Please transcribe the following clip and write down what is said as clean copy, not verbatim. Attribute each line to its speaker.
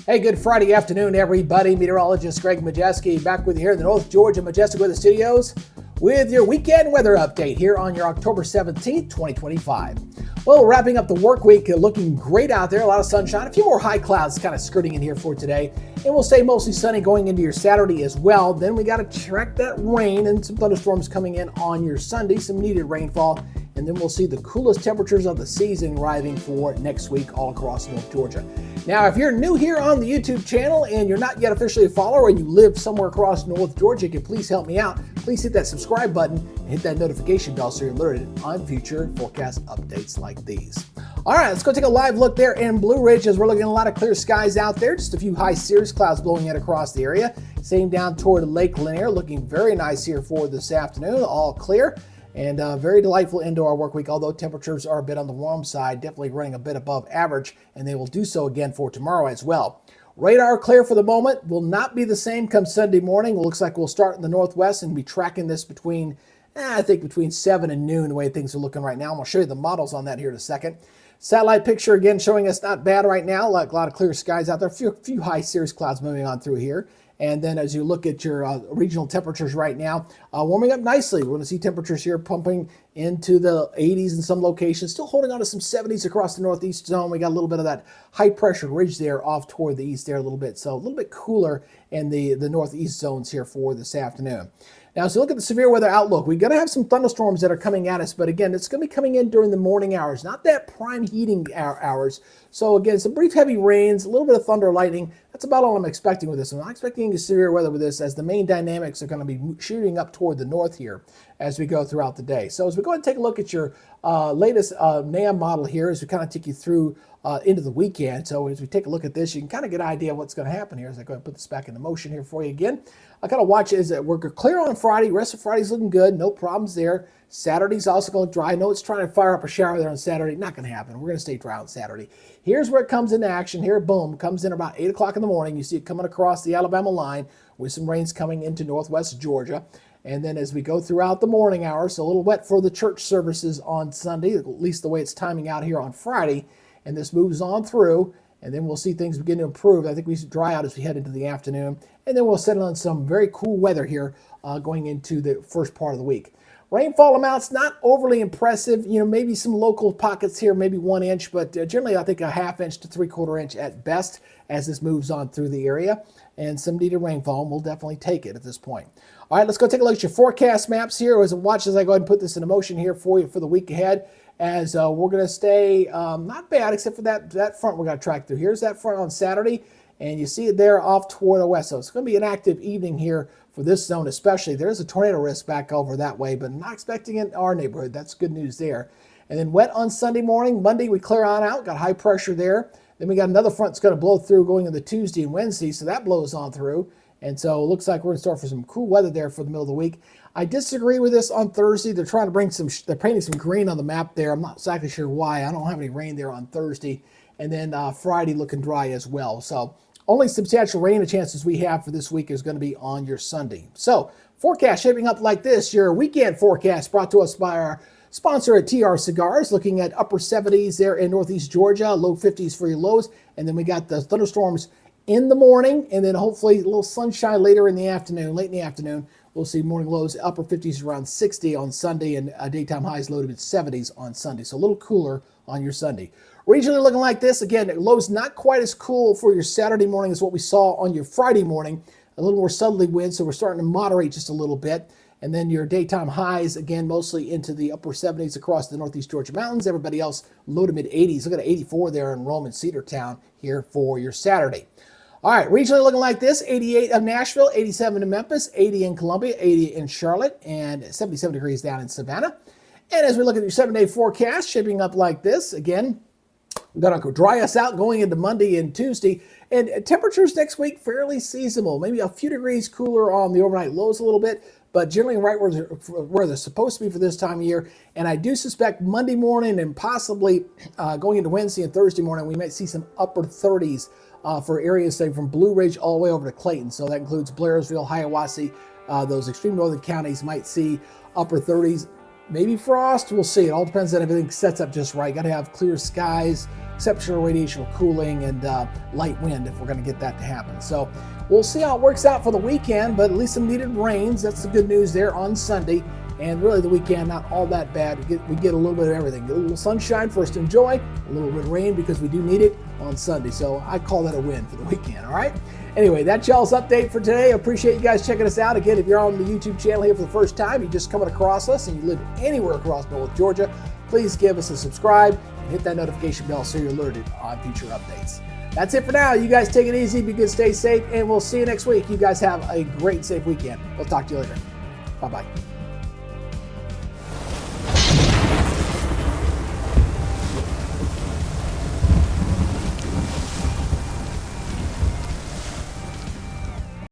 Speaker 1: Hey, good Friday afternoon, everybody. Meteorologist Greg Majewski back with you here in the North Georgia Majestic Weather Studios with your weekend weather update here on your October 17th, 2025. Well, wrapping up the work week, looking great out there. A lot of sunshine, a few more high clouds kind of skirting in here for today. And we'll stay mostly sunny going into your Saturday as well. Then we got to track that rain and some thunderstorms coming in on your Sunday, some needed rainfall. And then we'll see the coolest temperatures of the season arriving for next week all across North Georgia. Now, if you're new here on the YouTube channel and you're not yet officially a follower and you live somewhere across North Georgia, can please help me out. Please hit that subscribe button and hit that notification bell so you're alerted on future forecast updates like these. All right, let's go take a live look there in Blue Ridge as we're looking at a lot of clear skies out there. Just a few high cirrus clouds blowing in across the area. Same down toward Lake Lanier, looking very nice here for this afternoon, all clear. And very delightful into our work week, although temperatures are a bit on the warm side, definitely running a bit above average, and they will do so again for tomorrow as well. Radar clear for the moment, will not be the same come Sunday morning. It looks like we'll start in the northwest and be tracking this between, I think between 7 and noon, the way things are looking right now. I'm going to show you the models on that here in a second. Satellite picture again showing us not bad right now, like a lot of clear skies out there. A few high cirrus clouds moving on through here. And then as you look at your regional temperatures right now, warming up nicely. We're going to see temperatures here pumping into the 80s in some locations, still holding on to some 70s across the northeast zone. We got a little bit of that high pressure ridge there off toward the east there a little bit. So a little bit cooler in the northeast zones here for this afternoon. Now, as you look at the severe weather outlook, we're going to have some thunderstorms that are coming at us, but again, it's going to be coming in during the morning hours, not that prime heating hours. So again, some brief heavy rains, a little bit of thunder, lightning. That's about all I'm expecting with this. I'm not expecting any severe weather with this, as the main dynamics are going to be shooting up toward the north here as we go throughout the day. So as we go ahead and take a look at your latest NAM model here, as we kind of take you through into the weekend. So as we take a look at this, you can kind of get an idea of what's going to happen here as I go ahead and put this back into motion here for you again. I kind of watch it as we're clear on Friday. Rest of Friday's looking good. No problems there. Saturday's also going to dry. I know it's trying to fire up a shower there on Saturday. Not going to happen. We're going to stay dry on Saturday. Here's where it comes into action. Here, boom, comes in about 8 o'clock in the morning. You see it coming across the Alabama line with some rains coming into northwest Georgia. And then as we go throughout the morning hours, a little wet for the church services on Sunday, at least the way it's timing out here on Friday. And this moves on through, and then we'll see things begin to improve. I think we should dry out as we head into the afternoon. And then we'll settle on some very cool weather here going into the first part of the week. Rainfall amounts, not overly impressive. You know, maybe some local pockets here, maybe 1 inch, but generally I think a 1/2 inch to 3/4 inch at best as this moves on through the area. And some needed rainfall, and we'll definitely take it at this point. All right, let's go take a look at your forecast maps here. As watch as I go ahead and put this into motion here for you for the week ahead. As we're going to stay not bad, except for that front we're going to track through. Here's that front on Saturday, and you see it there off toward the west. So it's going to be an active evening here for this zone especially. There's a tornado risk back over that way, but not expecting it in our neighborhood. That's good news there. And then wet on Sunday morning. Monday we clear on out, got high pressure there. Then we got another front that's going to blow through going into Tuesday and Wednesday, so that blows on through. And so it looks like we're going to start for some cool weather there for the middle of the week. I disagree with this on Thursday. They're trying to bring they're painting some green on the map there. I'm not exactly sure why. I don't have any rain there on Thursday. And then Friday looking dry as well. So only substantial rain chances we have for this week is going to be on your Sunday. So forecast shaping up like this. Your weekend forecast brought to us by our sponsor at TR Cigars, looking at upper 70s there in northeast Georgia, low 50s for your lows. And then we got the thunderstorms in the morning, and then hopefully a little sunshine later in the afternoon, late in the afternoon. We'll see morning lows, upper 50s around 60 on Sunday, and daytime highs low to mid 70s on Sunday. So a little cooler on your Sunday. Regionally looking like this. Again, lows not quite as cool for your Saturday morning as what we saw on your Friday morning. A little more southerly wind, so we're starting to moderate just a little bit. And then your daytime highs, again, mostly into the upper 70s across the northeast Georgia mountains. Everybody else low to mid 80s. Look at 84 there in Rome and Cedartown here for your Saturday. All right, regionally looking like this, 88 of Nashville, 87 in Memphis, 80 in Columbia, 80 in Charlotte, and 77 degrees down in Savannah. And as we look at your 7-day forecast, shaping up like this, again, going to dry us out going into Monday and Tuesday. And temperatures next week, fairly seasonable. Maybe a few degrees cooler on the overnight lows a little bit, but generally right where they're supposed to be for this time of year. And I do suspect Monday morning and possibly going into Wednesday and Thursday morning, we might see some upper 30s for areas, say, from Blue Ridge all the way over to Clayton. So that includes Blairsville, Hiawassee, Those extreme northern counties might see upper 30s, maybe frost. We'll see. It all depends on everything sets up just right. Got to have clear skies, exceptional radiational cooling, and light wind if we're going to get that to happen. So we'll see how it works out for the weekend, but at least some needed rains. That's the good news there on Sunday. And really the weekend, not all that bad. We get a little bit of everything. A little sunshine for us to enjoy, a little bit of rain because we do need it on Sunday. So I call that a win for the weekend, all right? Anyway, that's y'all's update for today. I appreciate you guys checking us out. Again, if you're on the YouTube channel here for the first time, you're just coming across us and you live anywhere across North Georgia, please give us a subscribe and hit that notification bell so you're alerted on future updates. That's it for now. You guys take it easy, be good, stay safe, and we'll see you next week. You guys have a great, safe weekend. We'll talk to you later. Bye-bye.